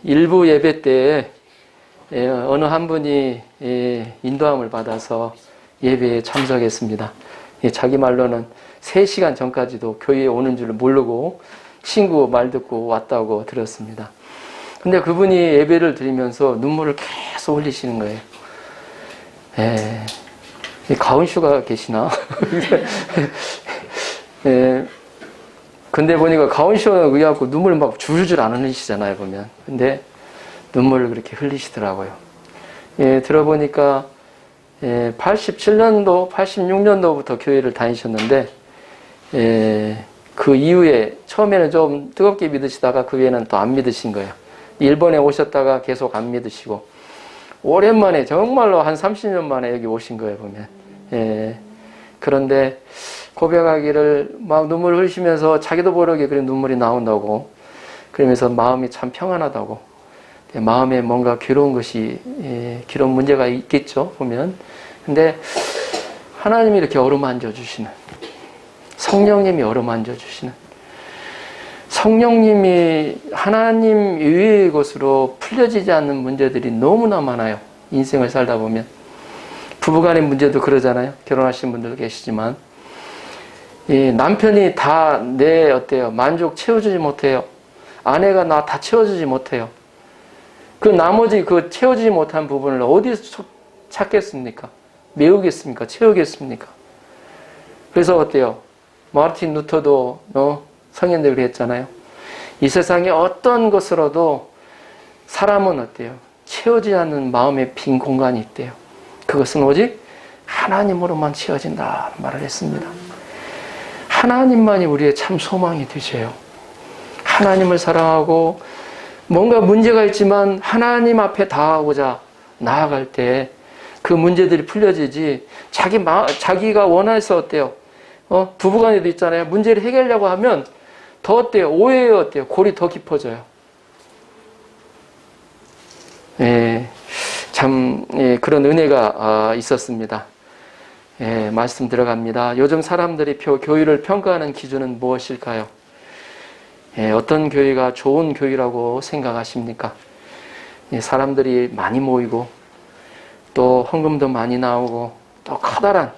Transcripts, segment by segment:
일부 예배 때 어느 한 분이 인도함을 받아서 예배에 참석했습니다. 자기 말로는 3시간 전까지도 교회에 오는 줄 모르고 친구 말 듣고 왔다고 들었습니다. 근데 그분이 예배를 드리면서 눈물을 계속 흘리시는 거예요. 가온슈가 계시나? 근데 보니까 가온슈가 그래갖고 눈물 막 줄줄 안 흘리시잖아요, 보면. 근데 눈물을 그렇게 흘리시더라고요. 들어보니까 87년도, 86년도부터 교회를 다니셨는데 그 이후에 처음에는 좀 뜨겁게 믿으시다가 그 후에는 또 안 믿으신 거예요. 일본에 오셨다가 계속 안 믿으시고 오랜만에 정말로 한 30년 만에 여기 오신 거예요, 보면. 그런데 고백하기를 막 눈물을 흘리시면서 자기도 모르게 그런 눈물이 나온다고, 그러면서 마음이 참 평안하다고, 마음에 뭔가 괴로운 것이, 괴로운 문제가 있겠죠, 보면. 근데 하나님이 이렇게 어루만져 주시는, 성령님이 어루만져 주시는, 성령님이 하나님 외의 것으로 풀려지지 않는 문제들이 너무나 많아요. 인생을 살다 보면. 부부간의 문제도 그러잖아요. 결혼하신 분들도 계시지만. 남편이 다 어때요? 만족 채워주지 못해요. 아내가 나 다 채워주지 못해요. 그 나머지 그 채워주지 못한 부분을 어디서 찾겠습니까? 메우겠습니까? 채우겠습니까? 그래서 어때요? 마르틴 루터도 성현들 그랬잖아요. 이 세상에 어떤 것으로도 사람은 어때요? 채워지지 않는 마음의 빈 공간이 있대요. 그것은 오직 하나님으로만 채워진다 말을 했습니다. 하나님만이 우리의 참 소망이 되세요. 하나님을 사랑하고 뭔가 문제가 있지만 하나님 앞에 닿아오자 나아갈 때 그 문제들이 풀려지지, 자기가 원해서 어때요? 부부간에도 있잖아요. 문제를 해결하려고 하면 더 어때요? 오해요, 어때요? 골이 더 깊어져요. 참 그런 은혜가 있었습니다. 말씀 들어갑니다. 요즘 사람들이 교회를 평가하는 기준은 무엇일까요? 어떤 교회가 좋은 교회라고 생각하십니까? 사람들이 많이 모이고 또 헌금도 많이 나오고 또 커다란,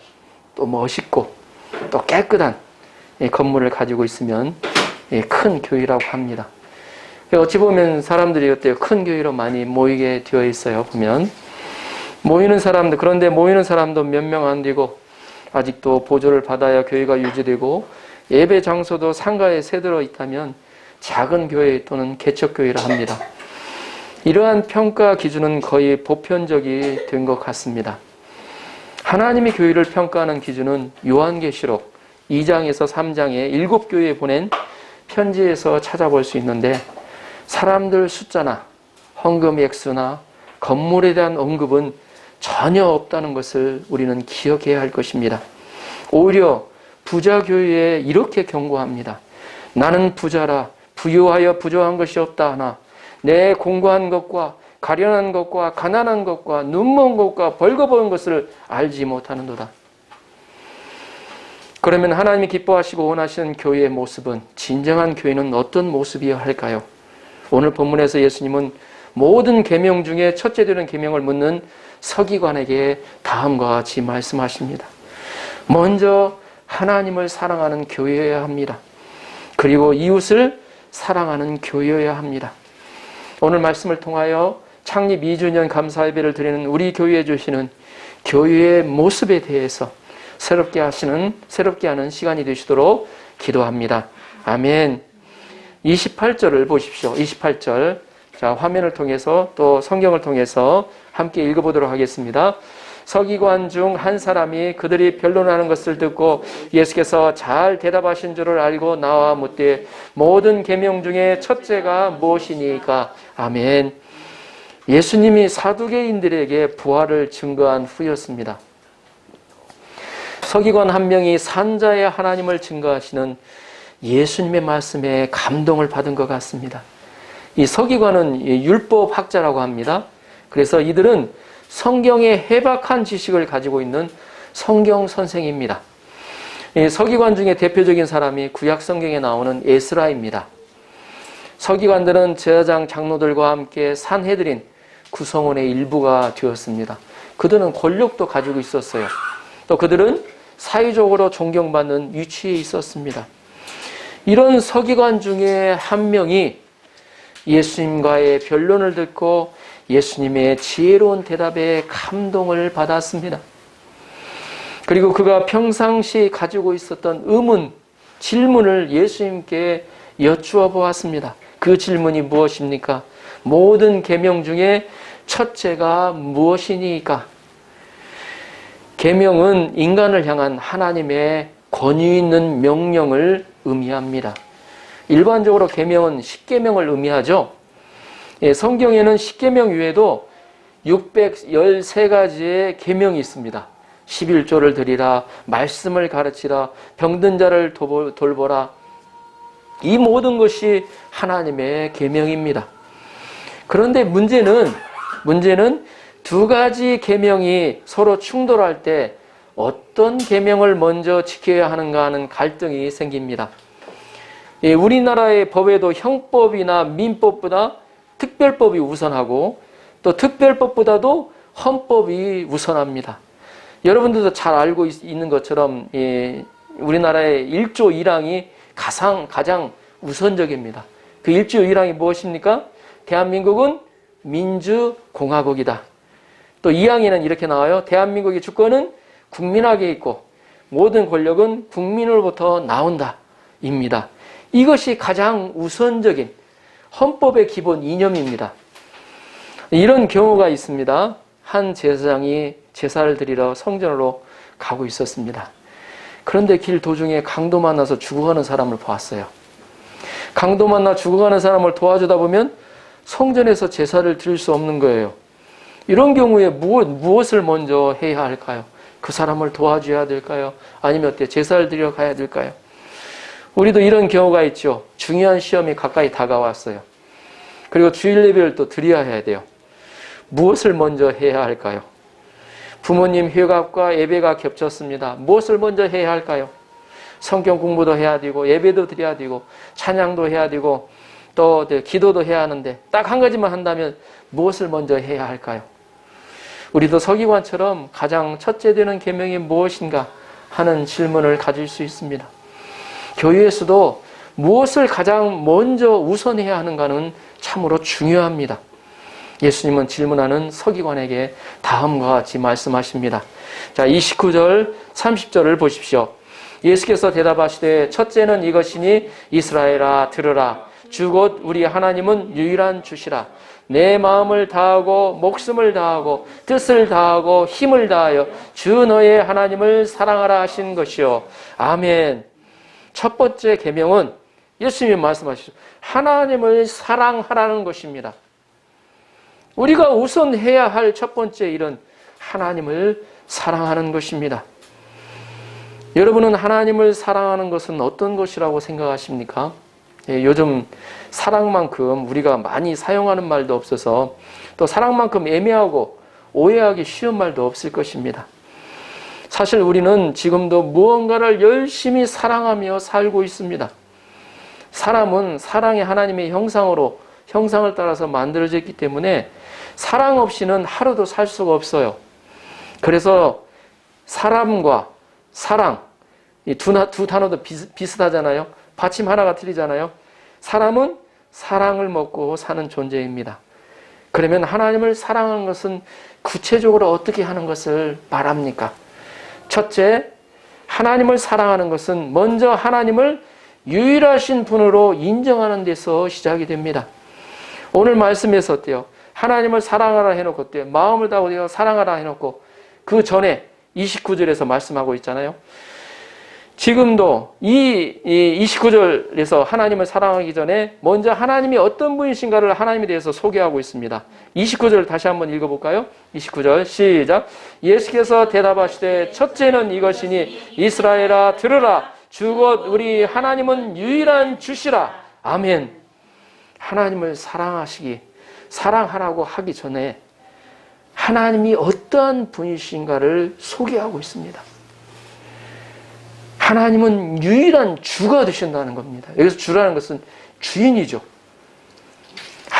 또 멋있고 또 깨끗한 건물을 가지고 있으면 큰 교회라고 합니다. 어찌 보면 사람들이 어때요? 큰 교회로 많이 모이게 되어 있어요. 보면 모이는 사람들, 그런데 모이는 사람도 몇 명 안 되고 아직도 보조를 받아야 교회가 유지되고 예배 장소도 상가에 새들어 있다면 작은 교회 또는 개척교회라 합니다. 이러한 평가 기준은 거의 보편적이 된 것 같습니다. 하나님이 교회를 평가하는 기준은 요한계시록 2장에서 3장에 7교회에 보낸 편지에서 찾아볼 수 있는데, 사람들 숫자나 헌금 액수나 건물에 대한 언급은 전혀 없다는 것을 우리는 기억해야 할 것입니다. 오히려 부자 교회에 이렇게 경고합니다. 나는 부자라 부유하여 부족한 것이 없다 하나 내 공고한 것과 가련한 것과 가난한 것과 눈먼 것과 벌거벗은 것을 알지 못하는도다. 그러면 하나님이 기뻐하시고 원하시는 교회의 모습은, 진정한 교회는 어떤 모습이어야 할까요? 오늘 본문에서 예수님은 모든 계명 중에 첫째 되는 계명을 묻는 서기관에게 다음과 같이 말씀하십니다. 먼저 하나님을 사랑하는 교회여야 합니다. 그리고 이웃을 사랑하는 교회여야 합니다. 오늘 말씀을 통하여 창립 2주년 감사 예배를 드리는 우리 교회에 주시는 교회의 모습에 대해서 새롭게 하는 시간이 되시도록 기도합니다. 아멘. 28절을 보십시오. 28절. 자, 화면을 통해서 또 성경을 통해서 함께 읽어보도록 하겠습니다. 서기관 중 한 사람이 그들이 변론하는 것을 듣고 예수께서 잘 대답하신 줄을 알고 나와 묻되 모든 계명 중에 첫째가 무엇이니까? 아멘. 예수님이 사두개인들에게 부활을 증거한 후였습니다. 서기관 한 명이 산자의 하나님을 증거하시는 예수님의 말씀에 감동을 받은 것 같습니다. 이 서기관은 율법학자라고 합니다. 그래서 이들은 성경의 해박한 지식을 가지고 있는 성경 선생입니다. 서기관 중에 대표적인 사람이 구약 성경에 나오는 에스라입니다. 서기관들은 제사장 장로들과 함께 산헤드린 구성원의 일부가 되었습니다. 그들은 권력도 가지고 있었어요. 또 그들은 사회적으로 존경받는 위치에 있었습니다. 이런 서기관 중에 한 명이 예수님과의 변론을 듣고 예수님의 지혜로운 대답에 감동을 받았습니다. 그리고 그가 평상시 가지고 있었던 의문, 질문을 예수님께 여쭈어 보았습니다. 그 질문이 무엇입니까? 모든 계명 중에 첫째가 무엇이니까? 계명은 인간을 향한 하나님의 권위 있는 명령을 의미합니다. 일반적으로 계명은 10계명을 의미하죠. 성경에는 10계명 외에도 613가지의 계명이 있습니다. 11조를 드리라, 말씀을 가르치라, 병든 자를 돌보라. 이 모든 것이 하나님의 계명입니다. 그런데 문제는 두 가지 계명이 서로 충돌할 때 어떤 계명을 먼저 지켜야 하는가 하는 갈등이 생깁니다. 우리나라의 법에도 형법이나 민법보다 특별법이 우선하고 또 특별법보다도 헌법이 우선합니다. 여러분들도 잘 알고 있는 것처럼 우리나라의 1조 1항이 가장 우선적입니다. 그 1조 1항이 무엇입니까? 대한민국은 민주공화국이다. 또 2항에는 이렇게 나와요. 대한민국의 주권은 국민에게 있고 모든 권력은 국민으로부터 나온다. 입니다. 이것이 가장 우선적인 헌법의 기본 이념입니다. 이런 경우가 있습니다. 한 제사장이 제사를 드리러 성전으로 가고 있었습니다. 그런데 길 도중에 강도 만나서 죽어가는 사람을 보았어요. 강도 만나 죽어가는 사람을 도와주다 보면 성전에서 제사를 드릴 수 없는 거예요. 이런 경우에 무엇을 먼저 해야 할까요? 그 사람을 도와줘야 될까요? 아니면 어때요? 제사를 드리러 가야 될까요? 우리도 이런 경우가 있죠. 중요한 시험이 가까이 다가왔어요. 그리고 주일 예배를 또 드려야 해야 돼요. 무엇을 먼저 해야 할까요? 부모님 휴갑과 예배가 겹쳤습니다. 무엇을 먼저 해야 할까요? 성경 공부도 해야 되고 예배도 드려야 되고 찬양도 해야 되고 또 기도도 해야 하는데 딱 한 가지만 한다면 무엇을 먼저 해야 할까요? 우리도 서기관처럼 가장 첫째 되는 계명이 무엇인가 하는 질문을 가질 수 있습니다. 교회에서도 무엇을 가장 먼저 우선해야 하는가는 참으로 중요합니다. 예수님은 질문하는 서기관에게 다음과 같이 말씀하십니다. 자, 29절, 30절을 보십시오. 예수께서 대답하시되 첫째는 이것이니 이스라엘아 들으라. 주 곧 우리 하나님은 유일한 주시라. 내 마음을 다하고 목숨을 다하고 뜻을 다하고 힘을 다하여 주 너의 하나님을 사랑하라 하신 것이요. 아멘. 첫 번째 계명은 예수님이 말씀하시죠. 하나님을 사랑하라는 것입니다. 우리가 우선 해야 할 첫 번째 일은 하나님을 사랑하는 것입니다. 여러분은 하나님을 사랑하는 것은 어떤 것이라고 생각하십니까? 요즘 사랑만큼 우리가 많이 사용하는 말도 없어서 또 사랑만큼 애매하고 오해하기 쉬운 말도 없을 것입니다. 사실 우리는 지금도 무언가를 열심히 사랑하며 살고 있습니다. 사람은 사랑의 하나님의 형상을 따라서 만들어져 있기 때문에 사랑 없이는 하루도 살 수가 없어요. 그래서 사람과 사랑, 이 두 단어도 비슷하잖아요. 받침 하나가 틀리잖아요. 사람은 사랑을 먹고 사는 존재입니다. 그러면 하나님을 사랑하는 것은 구체적으로 어떻게 하는 것을 말합니까? 첫째, 하나님을 사랑하는 것은 먼저 하나님을 유일하신 분으로 인정하는 데서 시작이 됩니다. 오늘 말씀에서 어때요? 하나님을 사랑하라 해놓고 어때요? 마음을 다하고 사랑하라 해놓고 그 전에 29절에서 말씀하고 있잖아요. 지금도 이 29절에서 하나님을 사랑하기 전에 먼저 하나님이 어떤 분이신가를 하나님에 대해서 소개하고 있습니다. 29절 다시 한번 읽어볼까요? 29절 시작. 예수께서 대답하시되 첫째는 이것이니 이스라엘아 들으라. 주 곧 우리 하나님은 유일한 주시라. 아멘. 하나님을 사랑하라고 하기 전에 하나님이 어떠한 분이신가를 소개하고 있습니다. 하나님은 유일한 주가 되신다는 겁니다. 여기서 주라는 것은 주인이죠.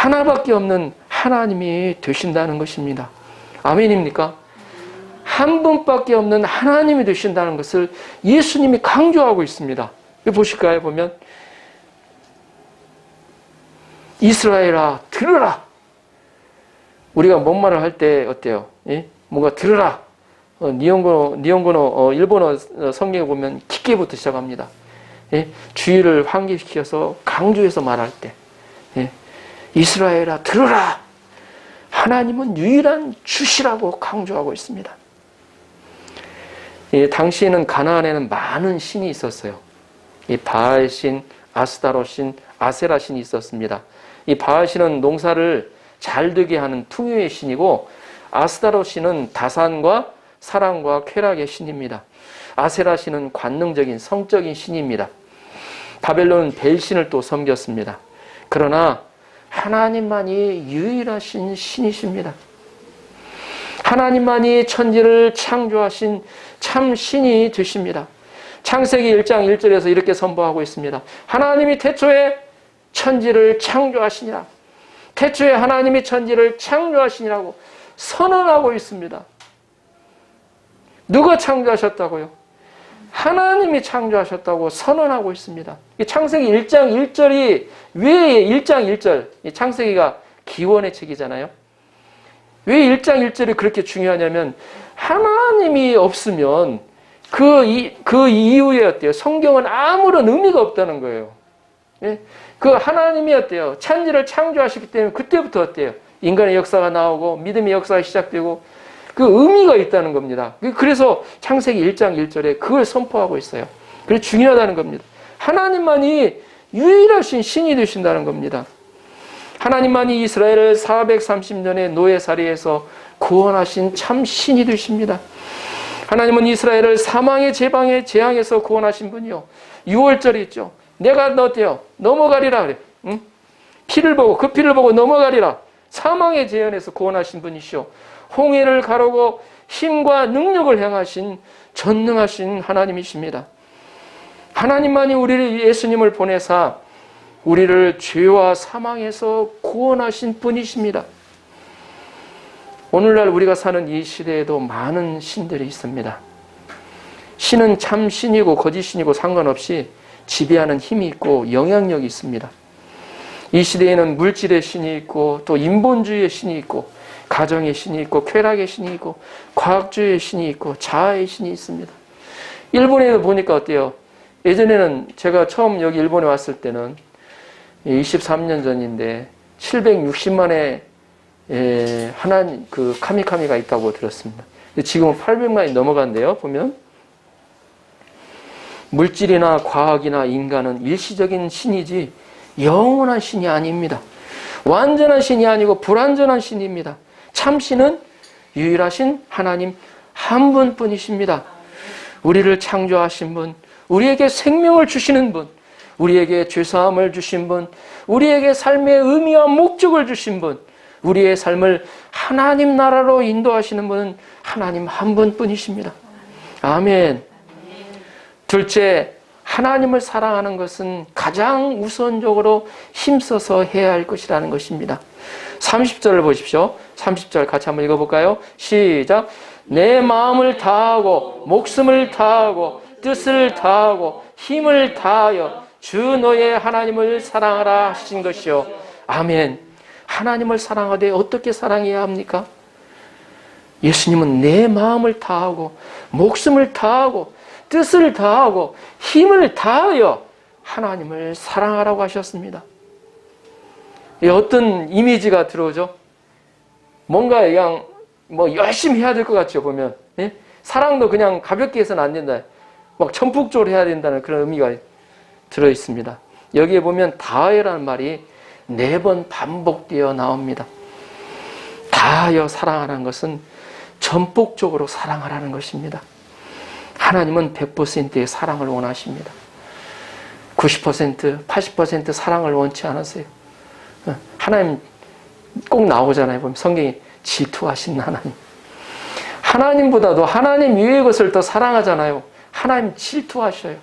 하나밖에 없는 하나님이 되신다는 것입니다. 아멘입니까? 한 분밖에 없는 하나님이 되신다는 것을 예수님이 강조하고 있습니다. 이거 보실까요? 보면 이스라엘아 들으라. 우리가 뭔 말을 할 때 어때요? 예? 뭔가 들으라. 니혼고노 일본어 성경에 보면 기계부터 시작합니다. 예? 주의를 환기시켜서 강조해서 말할 때, 예? 이스라엘아 들으라. 하나님은 유일한 주시라고 강조하고 있습니다. 예, 당시에는 가나안에는 많은 신이 있었어요. 이 바알 신, 아스타롯 신, 아세라 신이 있었습니다. 이 바알 신은 농사를 잘 되게 하는 풍요의 신이고, 아스타롯 신은 다산과 사랑과 쾌락의 신입니다. 아세라 신은 관능적인 성적인 신입니다. 바벨론은 벨신을 또 섬겼습니다. 그러나 하나님만이 유일하신 신이십니다. 하나님만이 천지를 창조하신 참 신이 되십니다. 창세기 1장 1절에서 이렇게 선포하고 있습니다. 하나님이 태초에 천지를 창조하시니라. 태초에 하나님이 천지를 창조하시니라고 선언하고 있습니다. 누가 창조하셨다고요? 하나님이 창조하셨다고 선언하고 있습니다. 창세기 1장 1절이 왜 1장 1절, 창세기가 기원의 책이잖아요. 왜 1장 1절이 그렇게 중요하냐면 하나님이 없으면 그 이후에 어때요? 성경은 아무런 의미가 없다는 거예요. 예? 그 하나님이 어때요? 천지를 창조하셨기 때문에 그때부터 어때요? 인간의 역사가 나오고 믿음의 역사가 시작되고 그 의미가 있다는 겁니다. 그래서 창세기 1장 1절에 그걸 선포하고 있어요. 그게 중요하다는 겁니다. 하나님만이 유일하신 신이 되신다는 겁니다. 하나님만이 이스라엘을 430년의 노예살이에서 구원하신 참 신이 되십니다. 하나님은 이스라엘을 사망의 재앙에서 구원하신 분이요. 6월절이 있죠. 내가 너 어때요? 넘어가리라 그래. 응? 피를 보고 넘어가리라. 사망의 재앙에서 구원하신 분이시오. 홍해를 가르고 힘과 능력을 행하신 전능하신 하나님이십니다. 하나님만이 우리를 예수님을 보내사 우리를 죄와 사망에서 구원하신 분이십니다. 오늘날 우리가 사는 이 시대에도 많은 신들이 있습니다. 신은 참 신이고 거짓 신이고 상관없이 지배하는 힘이 있고 영향력이 있습니다. 이 시대에는 물질의 신이 있고 또 인본주의의 신이 있고 가정의 신이 있고 쾌락의 신이 있고 과학주의의 신이 있고 자아의 신이 있습니다. 일본에도 보니까 어때요? 예전에는 제가 처음 여기 일본에 왔을 때는 23년 전인데 760만의 하나님 그 카미카미가 있다고 들었습니다. 지금은 800만이 넘어간대요. 보면 물질이나 과학이나 인간은 일시적인 신이지 영원한 신이 아닙니다. 완전한 신이 아니고 불완전한 신입니다. 참신은 유일하신 하나님 한 분뿐이십니다. 우리를 창조하신 분, 우리에게 생명을 주시는 분, 우리에게 죄사함을 주신 분, 우리에게 삶의 의미와 목적을 주신 분, 우리의 삶을 하나님 나라로 인도하시는 분은 하나님 한 분뿐이십니다. 아멘. 둘째, 하나님을 사랑하는 것은 가장 우선적으로 힘써서 해야 할 것이라는 것입니다. 30절을 보십시오. 30절 같이 한번 읽어볼까요? 시작. 내 마음을 다하고 목숨을 다하고 뜻을 다하고 힘을 다하여 주 너의 하나님을 사랑하라 하신 것이요. 아멘. 하나님을 사랑하되 어떻게 사랑해야 합니까? 예수님은 내 마음을 다하고 목숨을 다하고 뜻을 다하고 힘을 다하여 하나님을 사랑하라고 하셨습니다. 어떤 이미지가 들어오죠? 뭔가 그냥 열심히 해야 될 것 같죠, 보면. 예? 사랑도 그냥 가볍게 해서는 안 된다. 막 전폭적으로 해야 된다는 그런 의미가 들어있습니다. 여기에 보면 다하여라는 말이 4번 반복되어 나옵니다. 다하여 사랑하라는 것은 전폭적으로 사랑하라는 것입니다. 하나님은 100%의 사랑을 원하십니다. 90%, 80% 사랑을 원치 않으세요. 하나님 꼭 나오잖아요. 보면 성경이 질투하신 하나님. 하나님보다도 하나님 위의 것을 더 사랑하잖아요. 하나님 질투하셔요.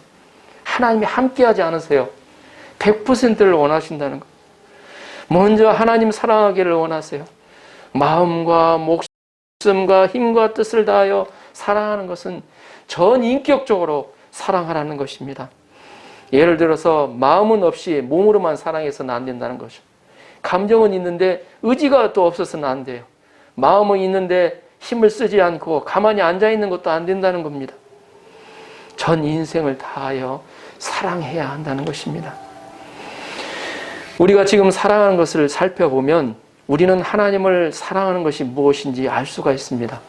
하나님이 함께하지 않으세요. 100%를 원하신다는 것. 먼저 하나님 사랑하기를 원하세요. 마음과 목숨과 힘과 뜻을 다하여 사랑하는 것은 전 인격적으로 사랑하라는 것입니다. 예를 들어서 마음은 없이 몸으로만 사랑해서는 안 된다는 거죠. 감정은 있는데 의지가 또 없어서는 안 돼요. 마음은 있는데 힘을 쓰지 않고 가만히 앉아있는 것도 안 된다는 겁니다. 전 인생을 다하여 사랑해야 한다는 것입니다. 우리가 지금 사랑하는 것을 살펴보면 우리는 하나님을 사랑하는 것이 무엇인지 알 수가 있습니다.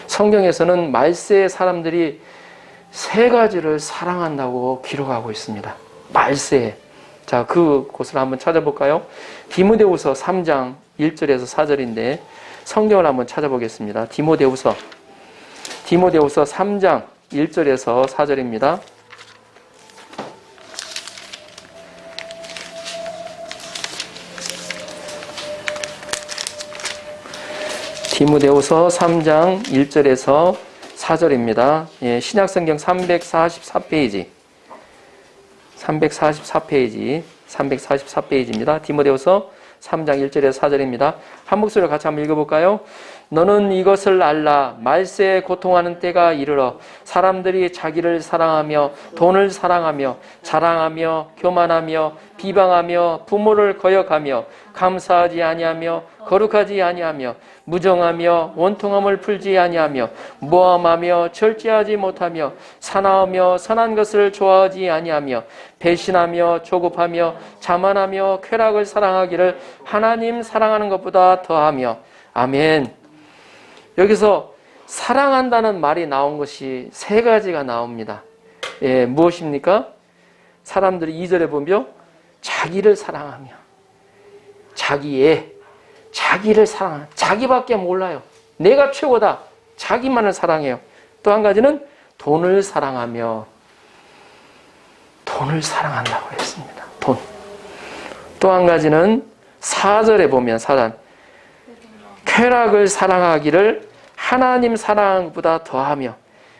성경에서는 말세의 사람들이 세 가지를 사랑한다고 기록하고 있습니다. 말세에. 자, 그곳을 한번 찾아볼까요? 디모데후서 3장 1절에서 4절인데 성경을 한번 찾아보겠습니다. 디모데후서 3장 1절에서 4절입니다. 디모데후서 3장 1절에서 4절입니다. 예, 신약성경 344페이지. 344페이지입니다. 디모데후서 3장 1절에서 4절입니다. 한 목소리로 같이 한번 읽어볼까요? 너는 이것을 알라. 말세에 고통하는 때가 이르러 사람들이 자기를 사랑하며 돈을 사랑하며 자랑하며 교만하며 비방하며 부모를 거역하며 감사하지 아니하며 거룩하지 아니하며 무정하며 원통함을 풀지 아니하며 모함하며 절제하지 못하며 사나우며 선한 것을 좋아하지 아니하며 배신하며 조급하며 자만하며 쾌락을 사랑하기를 하나님 사랑하는 것보다 더하며. 아멘. 여기서 사랑한다는 말이 나온 것이 세 가지가 나옵니다. 예, 무엇입니까? 사람들이 2절에 보면 자기를 사랑하며 자기를 사랑하는, 자기밖에 몰라요. 내가 최고다. 자기만을 사랑해요. 또 한 가지는 돈을 사랑하며 돈을 사랑한다고 했습니다. 돈. 또 한 가지는 4절에 보면 쾌락을 사랑하기를 하나님 사랑보다 더하며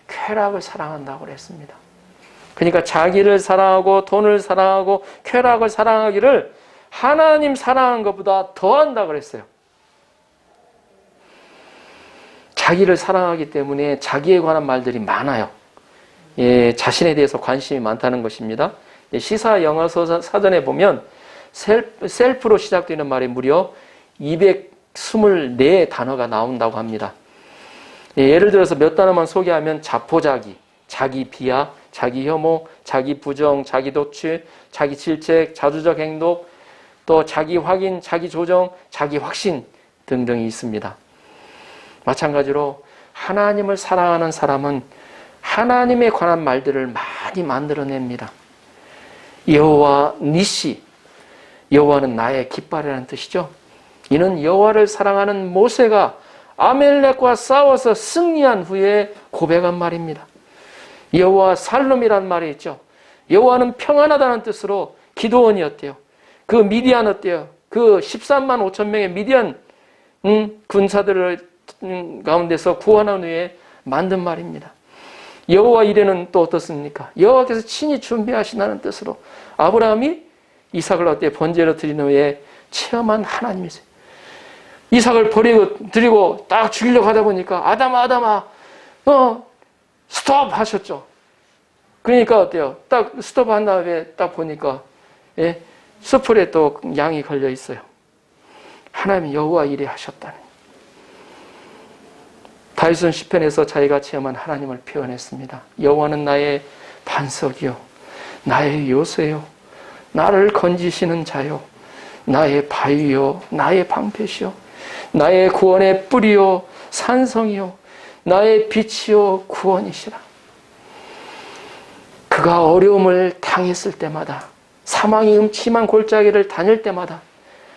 쾌락을 사랑한다고 그랬습니다. 그러니까 자기를 사랑하고 돈을 사랑하고 쾌락을 사랑하기를 하나님 사랑하는 것보다 더한다고 그랬어요. 자기를 사랑하기 때문에 자기에 관한 말들이 많아요. 예, 자신에 대해서 관심이 많다는 것입니다. 시사 영어서 사전에 보면 셀프로 시작되는 말이 무려 224 단어가 나온다고 합니다. 예를 들어서 몇 단어만 소개하면 자포자기, 자기 비하, 자기 혐오, 자기 부정, 자기 독취, 자기 질책, 자주적 행동, 또 자기 확인, 자기 조정, 자기 확신 등등이 있습니다. 마찬가지로 하나님을 사랑하는 사람은 하나님에 관한 말들을 많이 만들어냅니다. 여호와 니시, 여호와는 나의 깃발이라는 뜻이죠. 이는 여호와를 사랑하는 모세가 아멜렉과 싸워서 승리한 후에 고백한 말입니다. 여호와 살룸이라는 말이 있죠. 여호와는 평안하다는 뜻으로 기도원이었대요. 그 미디안 어때요? 그 13만 5천 명의 미디안 군사들을 가운데서 구원한 후에 만든 말입니다. 여호와 이레는 또 어떻습니까? 여호와께서 친히 준비하신다는 뜻으로 아브라함이 이삭을 어때 번제로 드린 후에 체험한 하나님이세요. 이삭을 드리고 딱 죽이려고 하다 보니까 아담아 스톱 하셨죠. 그러니까 어때요? 딱 스톱 한 다음에 딱 보니까 수풀에 또 양이 걸려 있어요. 하나님이 여호와 이레 하셨다는. 다윗은 시편에서 자기가 체험한 하나님을 표현했습니다. 여호와는 나의 반석이요 나의 요새요 나를 건지시는 자요 나의 바위요 나의 방패시요 나의 구원의 뿌리요 산성이요 나의 빛이요 구원이시라. 그가 어려움을 당했을 때마다 사망의 음침한 골짜기를 다닐 때마다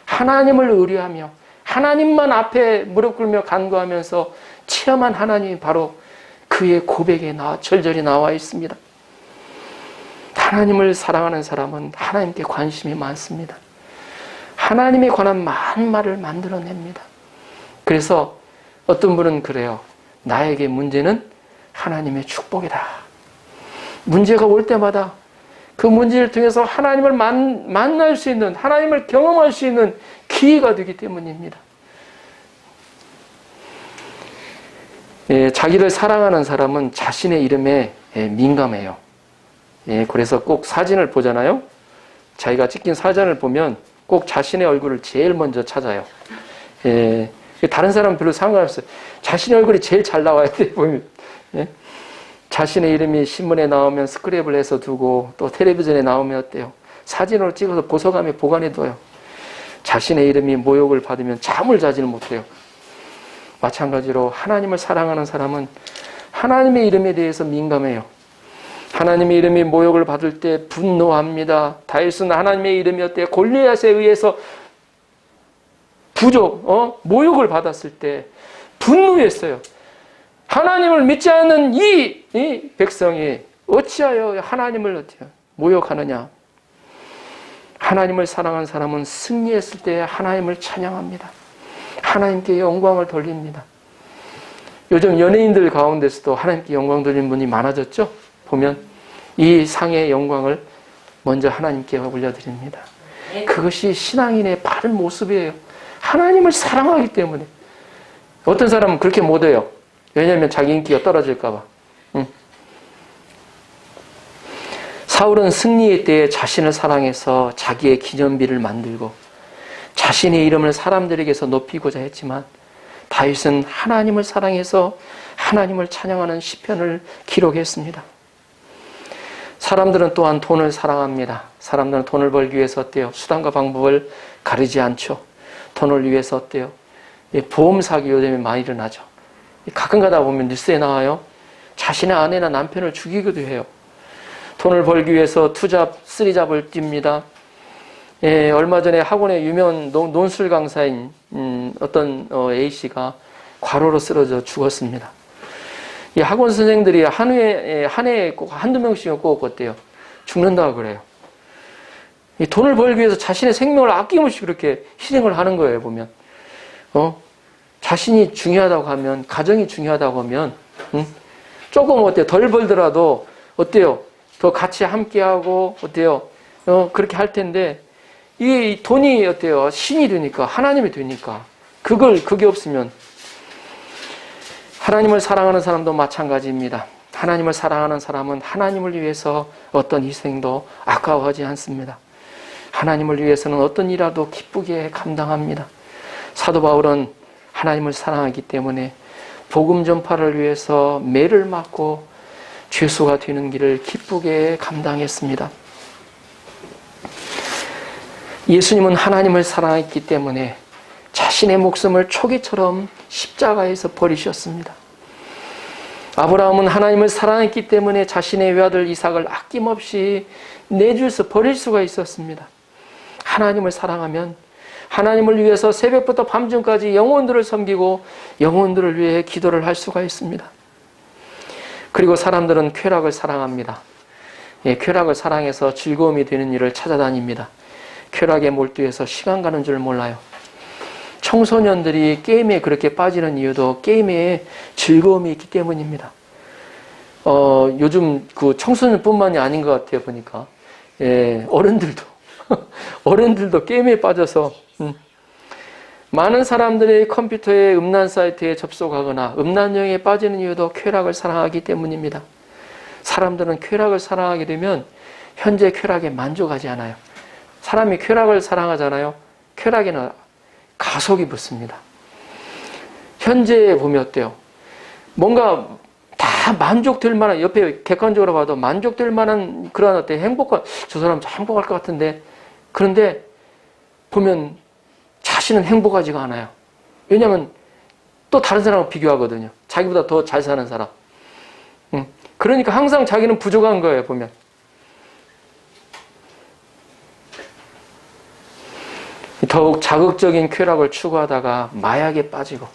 하나님을 의뢰하며 하나님만 앞에 무릎 꿇며 간구하면서 체험한 하나님이 바로 그의 고백에 절절히 나와 있습니다. 하나님을 사랑하는 사람은 하나님께 관심이 많습니다. 하나님에 관한 많은 말을 만들어냅니다. 그래서 어떤 분은 그래요. 나에게 문제는 하나님의 축복이다. 문제가 올 때마다 그 문제를 통해서 하나님을 만날 수 있는, 하나님을 경험할 수 있는 기회가 되기 때문입니다. 자기를 사랑하는 사람은 자신의 이름에 민감해요. 그래서 꼭 사진을 보잖아요. 자기가 찍힌 사진을 보면 꼭 자신의 얼굴을 제일 먼저 찾아요. 다른 사람은 별로 상관없어요. 자신의 얼굴이 제일 잘 나와야 돼, 보면. 자신의 이름이 신문에 나오면 스크랩을 해서 두고, 또 텔레비전에 나오면 어때요? 사진으로 찍어서 보석함에 보관해둬요. 자신의 이름이 모욕을 받으면 잠을 자지를 못해요. 마찬가지로 하나님을 사랑하는 사람은 하나님의 이름에 대해서 민감해요. 하나님의 이름이 모욕을 받을 때 분노합니다. 다윗은 하나님의 이름이 어때요? 골리앗에 의해서 모욕을 받았을 때 분노했어요. 하나님을 믿지 않는 이 백성이 어찌하여 하나님을 어때요? 모욕하느냐? 하나님을 사랑하는 사람은 승리했을 때 하나님을 찬양합니다. 하나님께 영광을 돌립니다. 요즘 연예인들 가운데서도 하나님께 영광 돌리는 분이 많아졌죠? 보면 이 상의 영광을 먼저 하나님께 올려드립니다. 그것이 신앙인의 바른 모습이에요. 하나님을 사랑하기 때문에. 어떤 사람은 그렇게 못해요. 왜냐하면 자기 인기가 떨어질까 봐. 사울은 승리의 때에 자신을 사랑해서 자기의 기념비를 만들고 자신의 이름을 사람들에게서 높이고자 했지만, 다윗은 하나님을 사랑해서 하나님을 찬양하는 시편을 기록했습니다. 사람들은 또한 돈을 사랑합니다. 사람들은 돈을 벌기 위해서 어때요? 수단과 방법을 가리지 않죠. 돈을 위해서 어때요? 보험 사기 요즘에 많이 일어나죠. 가끔 가다 보면 뉴스에 나와요. 자신의 아내나 남편을 죽이기도 해요. 돈을 벌기 위해서 투잡, 쓰리잡을 뛵니다. 얼마 전에 학원의 유명한 논술 강사인 어떤 A씨가 과로로 쓰러져 죽었습니다. 이 학원 선생들이 한 해에 꼭 한두 명씩은 꼭 어때요? 죽는다고 그래요. 이 돈을 벌기 위해서 자신의 생명을 아낌없이 그렇게 희생을 하는 거예요, 보면. 자신이 중요하다고 하면, 가정이 중요하다고 하면, 조금 어때요? 덜 벌더라도, 어때요? 더 같이 함께하고, 어때요? 그렇게 할 텐데, 이 돈이 어때요? 신이 되니까, 하나님이 되니까, 그게 없으면, 하나님을 사랑하는 사람도 마찬가지입니다. 하나님을 사랑하는 사람은 하나님을 위해서 어떤 희생도 아까워하지 않습니다. 하나님을 위해서는 어떤 일이라도 기쁘게 감당합니다. 사도 바울은 하나님을 사랑하기 때문에 복음 전파를 위해서 매를 맞고 죄수가 되는 길을 기쁘게 감당했습니다. 예수님은 하나님을 사랑했기 때문에 자신의 목숨을 초기처럼 십자가에서 버리셨습니다. 아브라함은 하나님을 사랑했기 때문에 자신의 외아들 이삭을 아낌없이 내주서 버릴 수가 있었습니다. 하나님을 사랑하면 하나님을 위해서 새벽부터 밤중까지 영혼들을 섬기고 영혼들을 위해 기도를 할 수가 있습니다. 그리고 사람들은 쾌락을 사랑합니다. 쾌락을 사랑해서 즐거움이 되는 일을 찾아다닙니다. 쾌락에 몰두해서 시간 가는 줄 몰라요. 청소년들이 게임에 그렇게 빠지는 이유도 게임에 즐거움이 있기 때문입니다. 요즘 그 청소년뿐만이 아닌 것 같아요, 보니까. 어른들도 게임에 빠져서, 많은 사람들이 컴퓨터의 음란 사이트에 접속하거나 음란여행에 빠지는 이유도 쾌락을 사랑하기 때문입니다. 사람들은 쾌락을 사랑하게 되면 현재 쾌락에 만족하지 않아요. 사람이 쾌락을 사랑하잖아요. 쾌락에는 가속이 붙습니다. 현재 보면 어때요? 뭔가 다 만족될 만한, 옆에 객관적으로 봐도 만족될 만한 그런 어떤 행복한, 저 사람 행복할 것 같은데, 그런데 보면 자신은 행복하지가 않아요. 왜냐하면 또 다른 사람과 비교하거든요. 자기보다 더 잘 사는 사람. 그러니까 항상 자기는 부족한 거예요, 보면. 더욱 자극적인 쾌락을 추구하다가 마약에 빠지고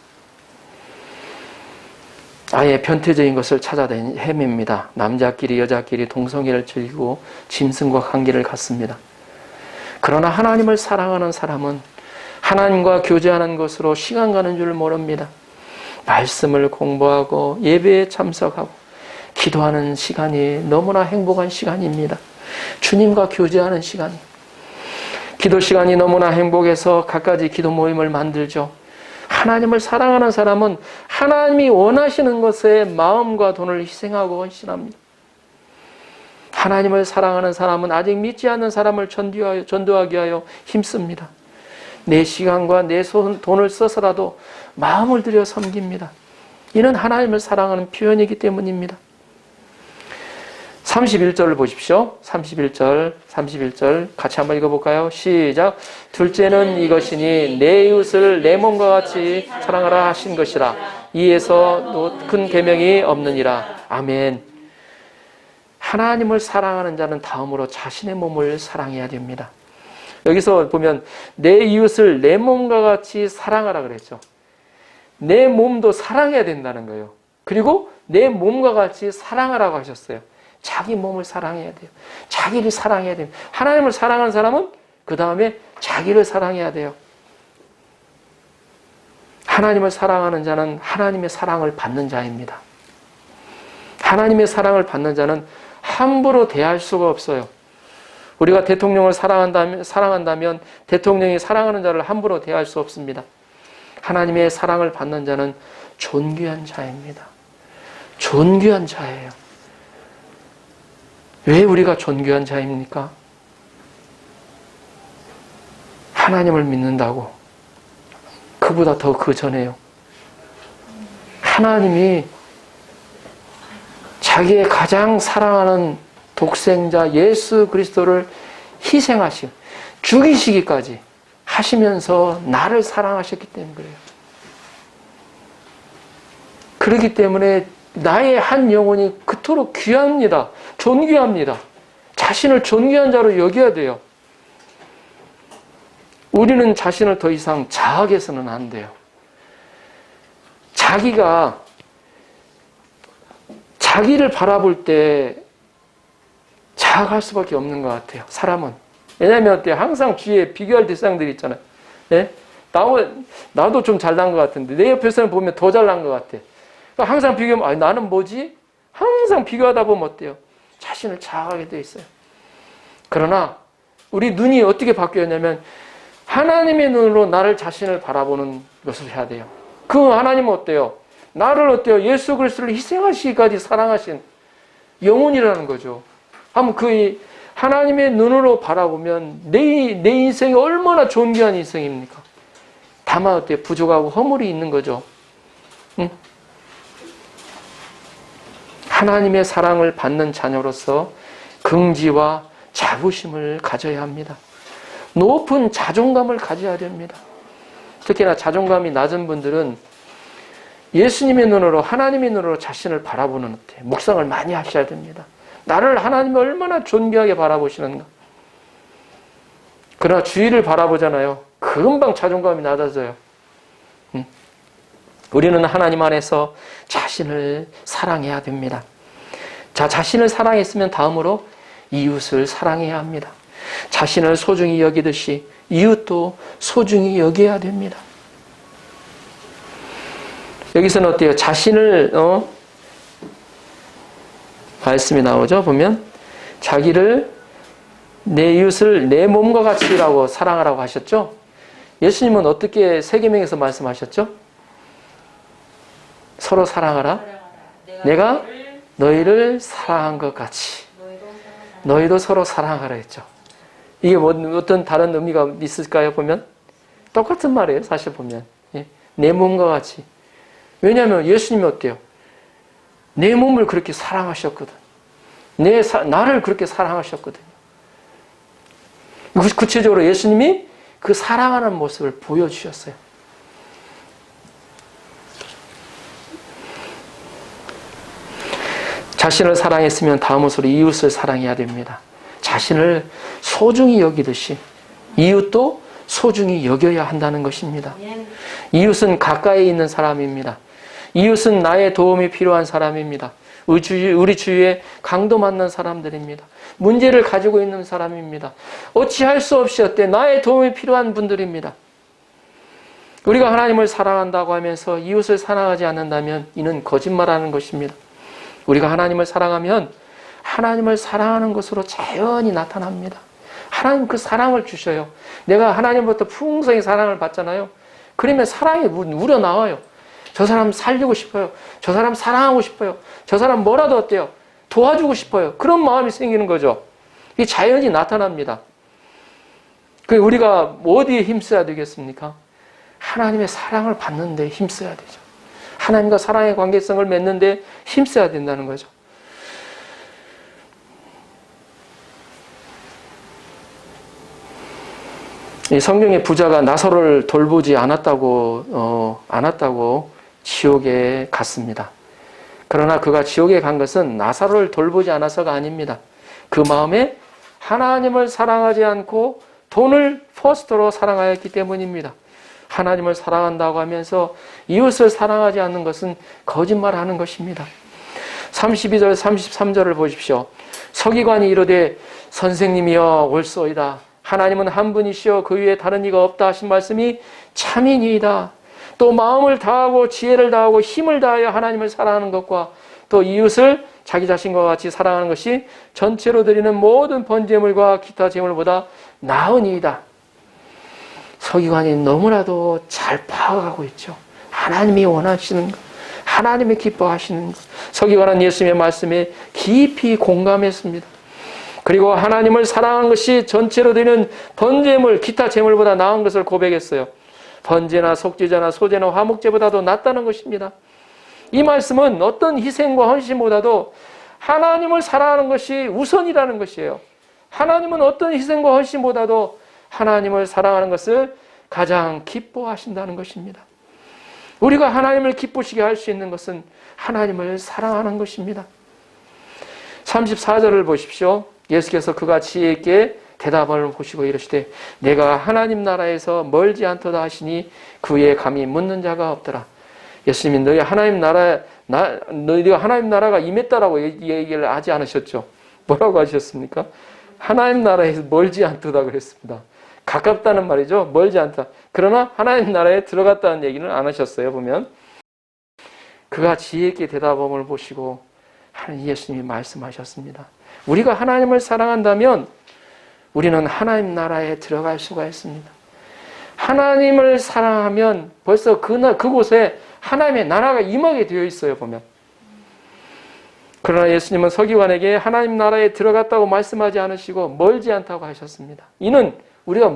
아예 변태적인 것을 찾아 헤맵니다. 남자끼리 여자끼리 동성애를 즐기고 짐승과 관계를 갖습니다. 그러나 하나님을 사랑하는 사람은 하나님과 교제하는 것으로 시간 가는 줄 모릅니다. 말씀을 공부하고 예배에 참석하고 기도하는 시간이 너무나 행복한 시간입니다. 주님과 교제하는 시간. 기도 시간이 너무나 행복해서 갖가지 기도 모임을 만들죠. 하나님을 사랑하는 사람은 하나님이 원하시는 것에 마음과 돈을 희생하고 헌신합니다. 하나님을 사랑하는 사람은 아직 믿지 않는 사람을 전도하기 위하여 힘씁니다. 내 시간과 내 돈을 써서라도 마음을 들여 섬깁니다. 이는 하나님을 사랑하는 표현이기 때문입니다. 31절을 보십시오. 31절 같이 한번 읽어볼까요? 시작. 둘째는 이것이니 내 이웃을 내 몸과 같이 사랑하라 하신 것이라. 이에서 큰 계명이 없느니라. 아멘. 하나님을 사랑하는 자는 다음으로 자신의 몸을 사랑해야 됩니다. 여기서 보면 내 이웃을 내 몸과 같이 사랑하라 그랬죠. 내 몸도 사랑해야 된다는 거예요. 그리고 내 몸과 같이 사랑하라고 하셨어요. 자기 몸을 사랑해야 돼요. 자기를 사랑해야 돼요. 하나님을 사랑하는 사람은 그 다음에 자기를 사랑해야 돼요. 하나님을 사랑하는 자는 하나님의 사랑을 받는 자입니다. 하나님의 사랑을 받는 자는 함부로 대할 수가 없어요. 우리가 대통령을 사랑한다면 대통령이 사랑하는 자를 함부로 대할 수 없습니다. 하나님의 사랑을 받는 자는 존귀한 자입니다. 존귀한 자예요. 왜 우리가 존귀한 자입니까? 하나님을 믿는다고. 그보다 더 그 전에요. 하나님이 자기의 가장 사랑하는 독생자 예수 그리스도를 희생하시고 죽이시기까지 하시면서 나를 사랑하셨기 때문에 그래요. 그렇기 때문에 나의 한 영혼이 그토록 귀합니다. 존귀합니다. 자신을 존귀한 자로 여겨야 돼요. 우리는 자신을 더 이상 자학해서는 안 돼요. 자기를 바라볼 때 자학할 수밖에 없는 것 같아요. 사람은. 왜냐하면 어때요? 항상 주위에 비교할 대상들이 있잖아요. 네? 나도 좀 잘난 것 같은데 내 옆에 사람 보면 더 잘난 것 같아. 그러니까 항상 비교하면 나는 뭐지? 항상 비교하다 보면 어때요? 자신을 자학하게 돼 있어요. 그러나 우리 눈이 어떻게 바뀌었냐면 하나님의 눈으로 나를 자신을 바라보는 것을 해야 돼요. 그 하나님은 어때요? 나를 어때요? 예수 그리스도를 희생하시기까지 사랑하신 영혼이라는 거죠. 한번 그 하나님의 눈으로 바라보면 내 인생이 얼마나 존귀한 인생입니까? 다만 어때요? 부족하고 허물이 있는 거죠. 응? 하나님의 사랑을 받는 자녀로서 긍지와 자부심을 가져야 합니다. 높은 자존감을 가져야 됩니다. 특히나 자존감이 낮은 분들은 예수님의 눈으로 하나님의 눈으로 자신을 바라보는 묵상을 많이 하셔야 됩니다. 나를 하나님이 얼마나 존귀하게 바라보시는가. 그러나 주위를 바라보잖아요. 금방 자존감이 낮아져요. 우리는 하나님 안에서 자신을 사랑해야 됩니다. 자, 자신을 사랑했으면 다음으로 이웃을 사랑해야 합니다. 자신을 소중히 여기듯이 이웃도 소중히 여겨야 됩니다. 여기서는 어때요? 자신을 말씀이 나오죠. 보면 자기를 내 이웃을 내 몸과 같이라고 사랑하라고 하셨죠. 예수님은 어떻게 세계명에서 말씀하셨죠? 서로 사랑하라. 내가 너희를 사랑한 것 같이 너희도 서로 사랑하라 했죠. 이게 어떤 다른 의미가 있을까요? 보면 똑같은 말이에요. 사실 보면 내 몸과 같이. 왜냐하면 예수님이 어때요? 내 몸을 그렇게 사랑하셨거든. 나를 그렇게 사랑하셨거든요. 구체적으로 예수님이 그 사랑하는 모습을 보여주셨어요. 자신을 사랑했으면 다음으로 이웃을 사랑해야 됩니다. 자신을 소중히 여기듯이 이웃도 소중히 여겨야 한다는 것입니다. 이웃은 가까이 있는 사람입니다. 이웃은 나의 도움이 필요한 사람입니다. 우리 주위에 강도 만난 사람들입니다. 문제를 가지고 있는 사람입니다. 어찌할 수 없이 나의 도움이 필요한 분들입니다. 우리가 하나님을 사랑한다고 하면서 이웃을 사랑하지 않는다면 이는 거짓말하는 것입니다. 우리가 하나님을 사랑하면 하나님을 사랑하는 것으로 자연히 나타납니다. 하나님 그 사랑을 주셔요. 내가 하나님부터 풍성히 사랑을 받잖아요. 그러면 사랑이 우러나와요. 저 사람 살리고 싶어요. 저 사람 사랑하고 싶어요. 저 사람 뭐라도 어때요? 도와주고 싶어요. 그런 마음이 생기는 거죠. 이게 자연히 나타납니다. 우리가 어디에 힘써야 되겠습니까? 하나님의 사랑을 받는 데 힘써야 되죠. 하나님과 사랑의 관계성을 맺는 데 힘써야 된다는 거죠. 이 성경의 부자가 나사로를 돌보지 않았다고 지옥에 갔습니다. 그러나 그가 지옥에 간 것은 나사로를 돌보지 않아서가 아닙니다. 그 마음에 하나님을 사랑하지 않고 돈을 퍼스트로 사랑하였기 때문입니다. 하나님을 사랑한다고 하면서 이웃을 사랑하지 않는 것은 거짓말하는 것입니다. 32절 33절을 보십시오. 서기관이 이르되 선생님이여 올소이다. 하나님은 한 분이시여 그 위에 다른 이가 없다 하신 말씀이 참이니이다. 또 마음을 다하고 지혜를 다하고 힘을 다하여 하나님을 사랑하는 것과 또 이웃을 자기 자신과 같이 사랑하는 것이 전체로 드리는 모든 번제물과 기타 제물보다 나으니이다. 서기관이 너무나도 잘 파악하고 있죠. 하나님이 원하시는 것, 하나님이 기뻐하시는 것. 서기관은 예수님의 말씀에 깊이 공감했습니다. 그리고 하나님을 사랑하는 것이 전체로 드리는 번제물, 기타 제물보다 나은 것을 고백했어요. 번제나 속죄제나 소제나 화목제보다도 낫다는 것입니다. 이 말씀은 어떤 희생과 헌신보다도 하나님을 사랑하는 것이 우선이라는 것이에요. 하나님은 어떤 희생과 헌신보다도 하나님을 사랑하는 것을 가장 기뻐하신다는 것입니다. 우리가 하나님을 기쁘시게 할 수 있는 것은 하나님을 사랑하는 것입니다. 34절을 보십시오. 예수께서 그가 지혜 있게 대답을 보시고 이르시되 내가 하나님 나라에서 멀지 않도다 하시니 그에 감히 묻는 자가 없더라. 예수님이 너희가 하나님 나라가 임했다라고 얘기를 하지 않으셨죠. 뭐라고 하셨습니까? 하나님 나라에서 멀지 않도다 그랬습니다. 가깝다는 말이죠. 멀지 않다. 그러나 하나님 나라에 들어갔다는 얘기는 안 하셨어요. 보면 그가 지혜 있게 대답함을 보시고 예수님이 말씀하셨습니다. 우리가 하나님을 사랑한다면 우리는 하나님 나라에 들어갈 수가 있습니다. 하나님을 사랑하면 벌써 그곳에 하나님의 나라가 임하게 되어 있어요. 보면. 그러나 예수님은 서기관에게 하나님 나라에 들어갔다고 말씀하지 않으시고 멀지 않다고 하셨습니다. 이는 우리가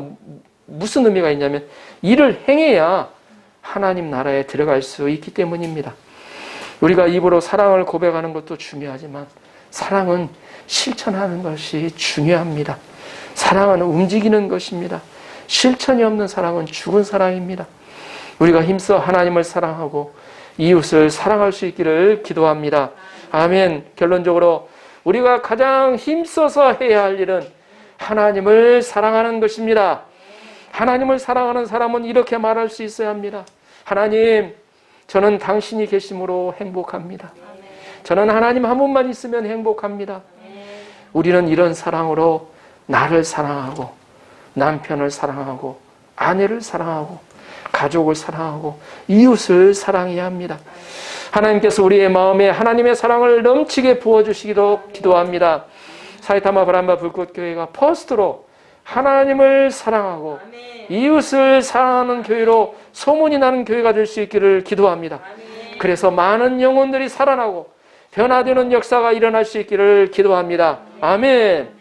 무슨 의미가 있냐면 이를 행해야 하나님 나라에 들어갈 수 있기 때문입니다. 우리가 입으로 사랑을 고백하는 것도 중요하지만 사랑은 실천하는 것이 중요합니다. 사랑은 움직이는 것입니다. 실천이 없는 사랑은 죽은 사랑입니다. 우리가 힘써 하나님을 사랑하고 이웃을 사랑할 수 있기를 기도합니다. 아멘. 결론적으로 우리가 가장 힘써서 해야 할 일은 하나님을 사랑하는 것입니다. 하나님을 사랑하는 사람은 이렇게 말할 수 있어야 합니다. 하나님, 저는 당신이 계심으로 행복합니다. 저는 하나님 한 분만 있으면 행복합니다. 우리는 이런 사랑으로 나를 사랑하고 남편을 사랑하고 아내를 사랑하고 가족을 사랑하고 이웃을 사랑해야 합니다. 하나님께서 우리의 마음에 하나님의 사랑을 넘치게 부어주시기도 기도합니다. 사이타마 브람바 불꽃교회가 퍼스트로 하나님을 사랑하고 이웃을 사랑하는 교회로 소문이 나는 교회가 될 수 있기를 기도합니다. 그래서 많은 영혼들이 살아나고 변화되는 역사가 일어날 수 있기를 기도합니다. 아멘.